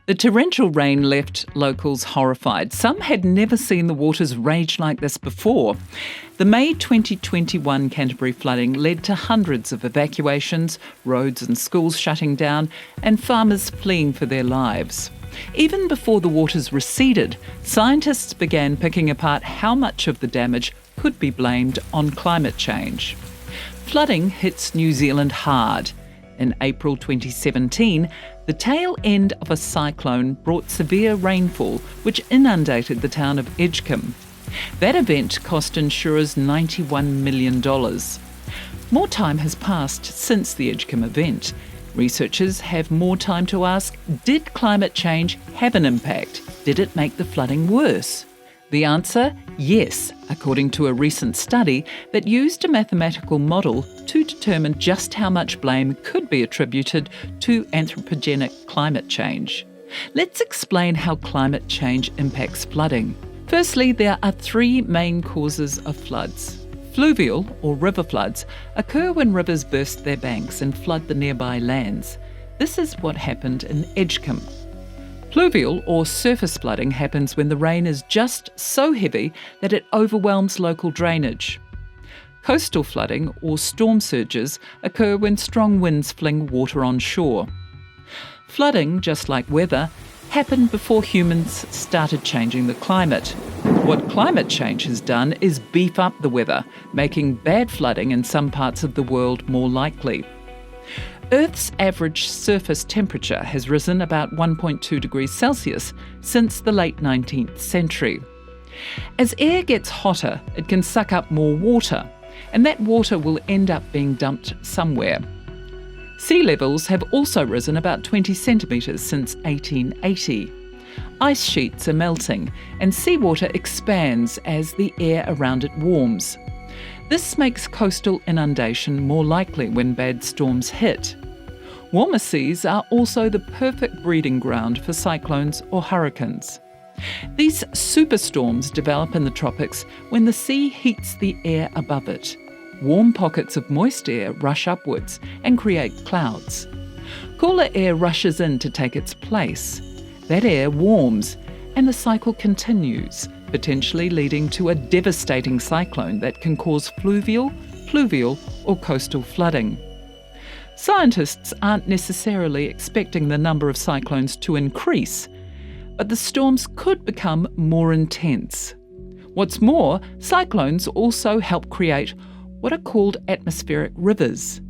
The torrential rain left locals horrified. Some had never seen the waters rage like this before. The May 2021 Canterbury flooding led to hundreds of evacuations, roads and schools shutting down, and farmers fleeing for their lives. Even before the waters receded, scientists began picking apart how much of the damage could be blamed on climate change. Flooding hits New Zealand hard. In April 2017, the tail end of a cyclone brought severe rainfall, which inundated the town of Edgecombe. That event cost insurers $91 million. More time has passed since the Edgecombe event. Researchers have more time to ask, did climate change have an impact? Did it make the flooding worse? The answer, yes, according to a recent study that used a mathematical model to determine just how much blame could be attributed to anthropogenic climate change. Let's explain how climate change impacts flooding. Firstly, there are three main causes of floods. Fluvial, or river floods, occur when rivers burst their banks and flood the nearby lands. This is what happened in Edgecombe. Pluvial, or surface flooding, happens when the rain is just so heavy that it overwhelms local drainage. Coastal flooding, or storm surges, occur when strong winds fling water on shore. Flooding, just like weather, happened before humans started changing the climate. What climate change has done is beef up the weather, making bad flooding in some parts of the world more likely. Earth's average surface temperature has risen about 1.2 degrees Celsius since the late 19th century. As air gets hotter, it can suck up more water, and that water will end up being dumped somewhere. Sea levels have also risen about 20 centimetres since 1880. Ice sheets are melting, and seawater expands as the air around it warms. This makes coastal inundation more likely when bad storms hit. Warmer seas are also the perfect breeding ground for cyclones or hurricanes. These superstorms develop in the tropics when the sea heats the air above it. Warm pockets of moist air rush upwards and create clouds. Cooler air rushes in to take its place. That air warms, and the cycle continues, potentially leading to a devastating cyclone that can cause fluvial, pluvial, or coastal flooding. Scientists aren't necessarily expecting the number of cyclones to increase, but the storms could become more intense. What's more, cyclones also help create what are called atmospheric rivers.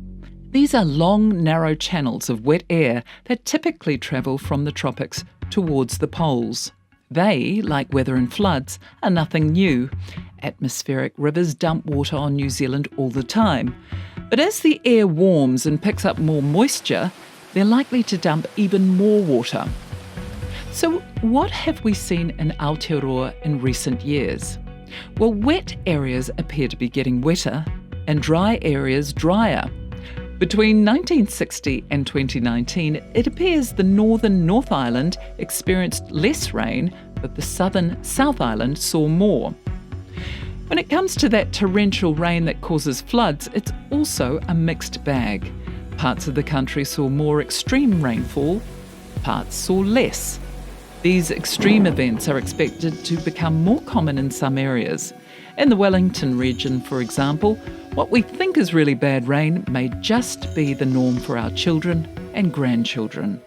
These are long, narrow channels of wet air that typically travel from the tropics towards the poles. They, like weather and floods, are nothing new. Atmospheric rivers dump water on New Zealand all the time. But as the air warms and picks up more moisture, they're likely to dump even more water. So what have we seen in Aotearoa in recent years? Well, wet areas appear to be getting wetter and dry areas drier. Between 1960 and 2019, it appears the northern North Island experienced less rain, but the southern South Island saw more. When it comes to that torrential rain that causes floods, it's also a mixed bag. Parts of the country saw more extreme rainfall, parts saw less. These extreme events are expected to become more common in some areas. In the Wellington region, for example, what we think is really bad rain may just be the norm for our children and grandchildren.